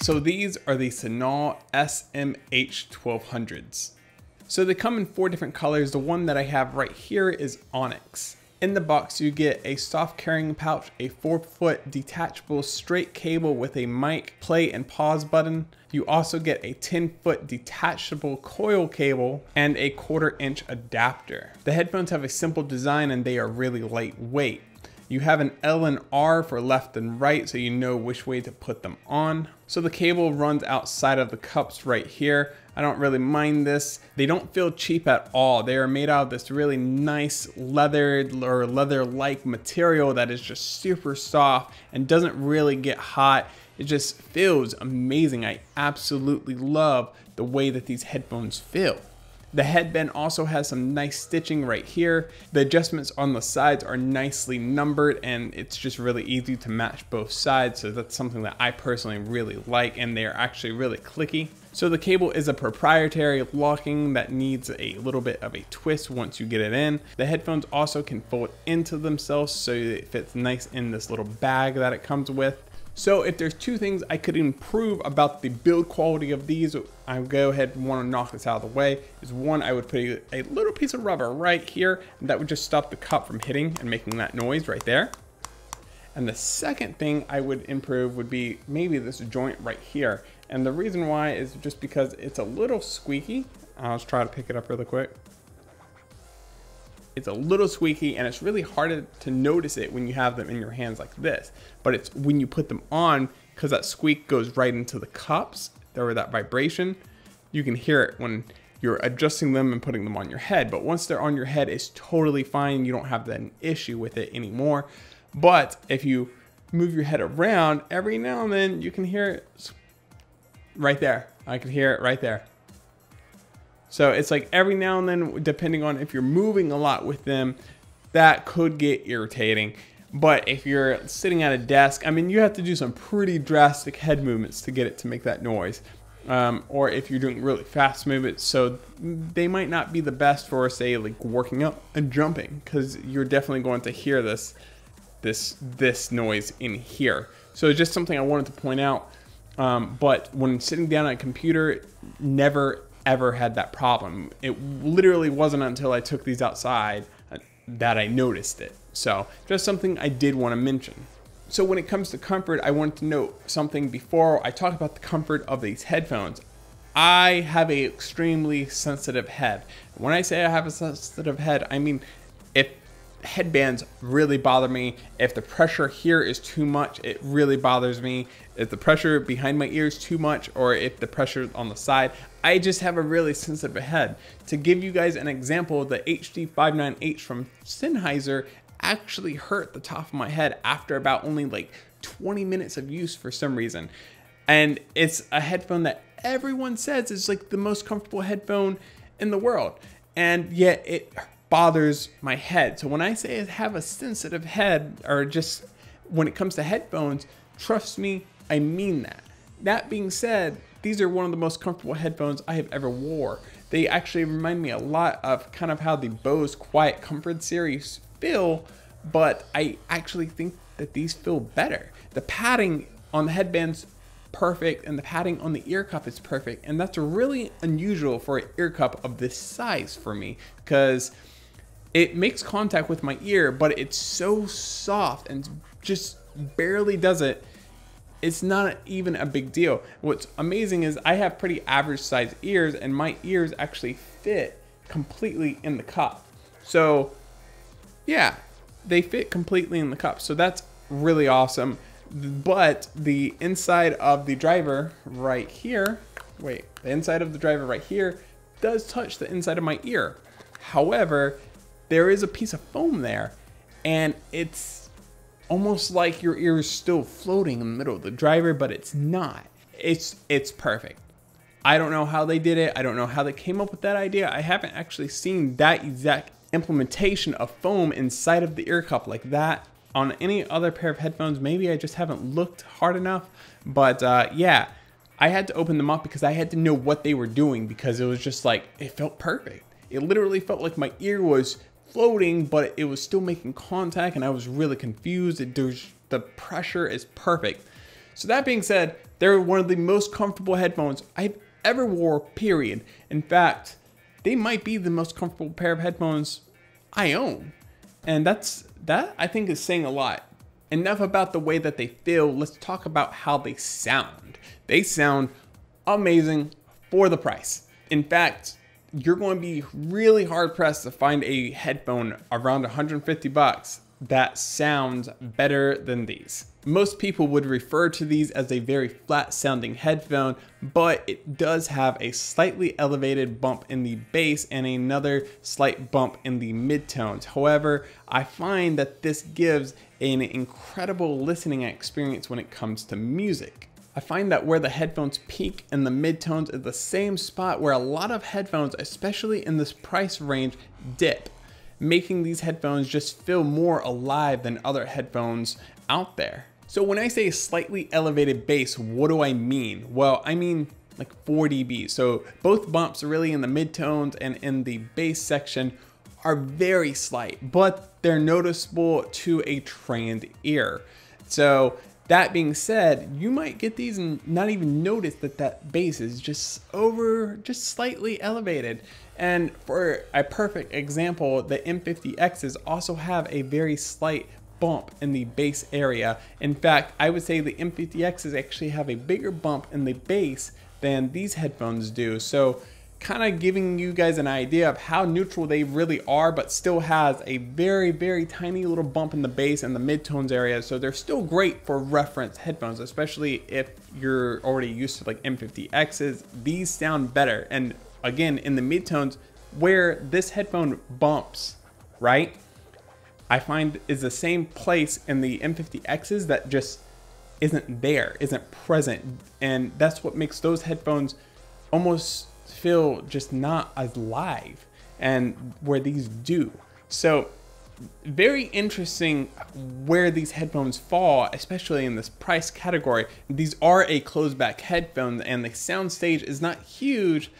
So these are the Senal SMH-1200s. So they come in 4 different colors. The one that I have right here is Onyx. In the box, you get a soft carrying pouch, a 4-foot detachable straight cable with a mic, play and pause button. You also get a 10-foot detachable coil cable and a 1/4-inch adapter. The headphones have a simple design and they are really lightweight. You have an L and R for left and right, so you know which way to put them on. So the cable runs outside of the cups right here. I don't really mind this. They don't feel cheap at all. They are made out of this really nice leather or leather-like material that is just super soft and doesn't really get hot. It just feels amazing. I absolutely love the way that these headphones feel. The headband also has some nice stitching right here. The adjustments on the sides are nicely numbered and it's just really easy to match both sides. So that's something that I personally really like, and they're actually really clicky. So the cable is a proprietary locking that needs a little bit of a twist once you get it in. The headphones also can fold into themselves so it fits nice in this little bag that it comes with. So if there's 2 things I could improve about the build quality of these, I would go ahead and want to knock this out of the way. Is 1, I would put a little piece of rubber right here, and that would just stop the cup from hitting and making that noise right there. And the second thing I would improve would be maybe this joint right here. And the reason why is just because it's a little squeaky. I'll just try to pick it up really quick. It's a little squeaky and it's really hard to notice it when you have them in your hands like this. But it's when you put them on, because that squeak goes right into the cups, or that vibration, you can hear it when you're adjusting them and putting them on your head. But once they're on your head, it's totally fine. You don't have that issue with it anymore. But if you move your head around, every now and then you can hear it right there. I can hear it right there. So it's like every now and then, depending on if you're moving a lot with them, that could get irritating. But if you're sitting at a desk, I mean, you have to do some pretty drastic head movements to get it to make that noise. Or if you're doing really fast movements, so they might not be the best for, say, like working out and jumping, because you're definitely going to hear this noise in here. So it's just something I wanted to point out. But when sitting down at a computer, never ever had that problem. It literally wasn't until I took these outside that I noticed it. So just something I did want to mention. So when it comes to comfort, I wanted to note something before I talk about the comfort of these headphones. I have an extremely sensitive head. When I say I have a sensitive head, I mean if headbands really bother me, if the pressure here is too much, it really bothers me. If the pressure behind my ear is too much, or if the pressure on the side, I just have a really sensitive head. To give you guys an example, the HD59H from Sennheiser actually hurt the top of my head after about only like 20 minutes of use for some reason. And it's a headphone that everyone says is like the most comfortable headphone in the world, and yet it bothers my head. So when I say I have a sensitive head, or just when it comes to headphones, trust me, I mean that. That being said, these are one of the most comfortable headphones I have ever wore. They actually remind me a lot of kind of how the Bose Quiet Comfort series feel, but I actually think that these feel better. The padding on the headband's perfect, and the padding on the ear cup is perfect, and that's really unusual for an ear cup of this size for me, because it makes contact with my ear, but it's so soft and just barely does it. It's not even a big deal. What's amazing is I have pretty average sized ears, and my ears actually fit completely in the cup. So yeah, they fit completely in the cup. So that's really awesome. But the inside of the driver right here, the inside of the driver right here does touch the inside of my ear. However, there is a piece of foam there, and it's almost like your ear is still floating in the middle of the driver, but it's not. It's perfect. I don't know how they did it. I don't know how they came up with that idea. I haven't actually seen that exact implementation of foam inside of the ear cup like that on any other pair of headphones. Maybe I just haven't looked hard enough, but yeah, I had to open them up because I had to know what they were doing, because it was just like, it felt perfect. It literally felt like my ear was floating, but it was still making contact, and I was really confused. The pressure is perfect. So that being said, They're one of the most comfortable headphones I've ever wore, period. In fact, they might be the most comfortable pair of headphones I own. And that I think is saying a lot. Enough about the way that they feel, let's talk about how they sound. They sound amazing for the price. In fact, you're going to be really hard pressed to find a headphone around 150 bucks that sounds better than these. Most people would refer to these as a very flat sounding headphone, but it does have a slightly elevated bump in the bass and another slight bump in the midtones. However, I find that this gives an incredible listening experience when it comes to music. I find that where the headphones peak in the midtones is the same spot where a lot of headphones, especially in this price range, dip, making these headphones just feel more alive than other headphones out there. So when I say slightly elevated bass, what do I mean? Well, I mean like 4 dB. So both bumps really in the midtones and in the bass section are very slight, but they're noticeable to a trained ear. So that being said, you might get these and not even notice that that bass is just slightly elevated. And for a perfect example, the M50Xs also have a very slight bump in the bass area. In fact, I would say the M50Xs actually have a bigger bump in the bass than these headphones do. So kind of giving you guys an idea of how neutral they really are, but still has a very, very tiny little bump in the bass and the midtones area. So they're still great for reference headphones, especially if you're already used to like M50Xs. These sound better. And again, in the midtones where this headphone bumps, right, I find is the same place in the M50Xs that just isn't there, isn't present. And that's what makes those headphones almost feel just not as live, and where these do. So very interesting where these headphones fall, especially in this price category. These are a closed back headphone and the Soundstage is not huge,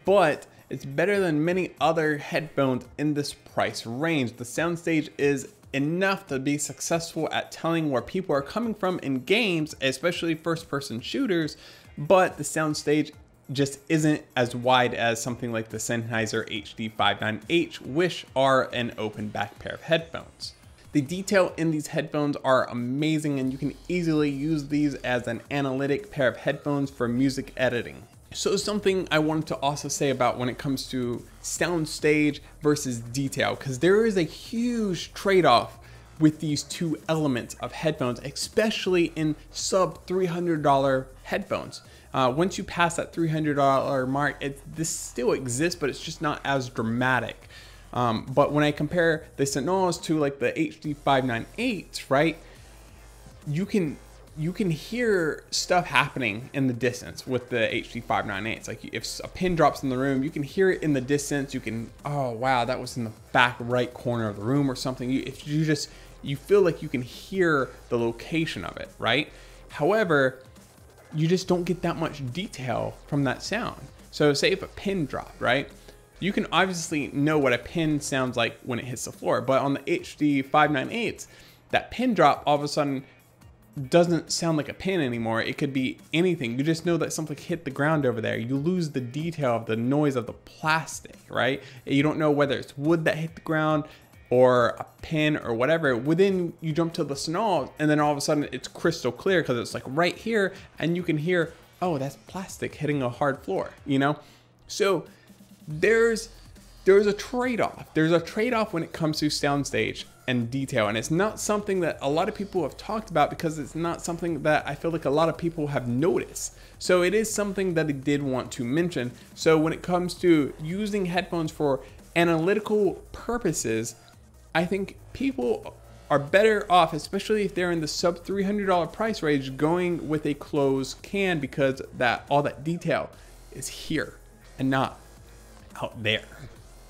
but it's better than many other headphones in this price range. The Soundstage is enough to be successful at telling where people are coming from in games, especially first-person shooters, but the Soundstage just isn't as wide as something like the Sennheiser HD598, which are an open back pair of headphones. The detail in these headphones are amazing, and you can easily use these as an analytic pair of headphones for music editing. So something I wanted to also say about when it comes to Soundstage versus detail, because there is a huge trade-off with these two elements of headphones, especially in sub $300 headphones. Once you pass that $300 mark, this still exists, but it's just not as dramatic. But when I compare the Senals to like the HD598s, right, you can hear stuff happening in the distance with the HD598s. Like if a pin drops in the room, you can hear it in the distance. You can, oh wow, that was in the back right corner of the room or something. You feel like you can hear the location of it, right? However, you just don't get that much detail from that sound. So say if a pin dropped, right? You can obviously know what a pin sounds like when it hits the floor, but on the HD598s, that pin drop all of a sudden doesn't sound like a pin anymore. It could be anything. You just know that something hit the ground over there. You lose the detail of the noise of the plastic, right? You don't know whether it's wood that hit the ground or a pin or whatever. Within you jump to the Senal, and then all of a sudden it's crystal clear because it's like right here, and you can hear, oh, that's plastic hitting a hard floor, you know? So there's a trade-off. There's a trade-off when it comes to Soundstage and detail, and it's not something that a lot of people have talked about because it's not something that I feel like a lot of people have noticed. So it is something that I did want to mention. So when it comes to using headphones for analytical purposes, I think people are better off, especially if they're in the sub $300 price range, going with a closed can, because all that detail is here and not out there.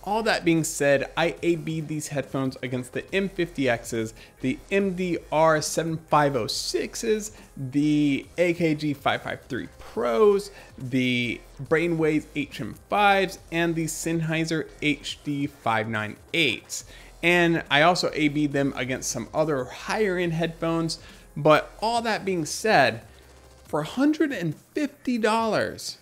All that being said, I A/B'd these headphones against the M50Xs, the MDR7506s, the AKG 553 Pros, the Brainwaves HM5s, and the Sennheiser HD598s. And I also A/B'd them against some other higher end headphones. But all that being said, For $150,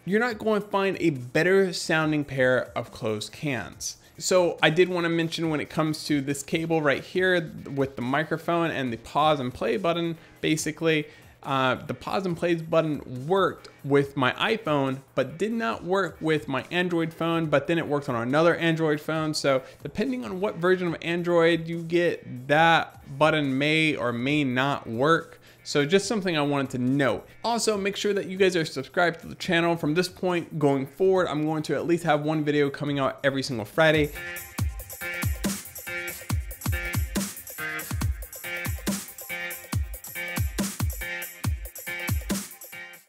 you're not going to find a better sounding pair of closed cans. So I did want to mention, when it comes to this cable right here with the microphone and the pause and play button, basically, the pause and play button worked with my iPhone, but did not work with my Android phone, but then it worked on another Android phone. So depending on what version of Android you get, that button may or may not work. So just something I wanted to note. Also, make sure that you guys are subscribed to the channel. From this point going forward, I'm going to at least have one video coming out every single Friday.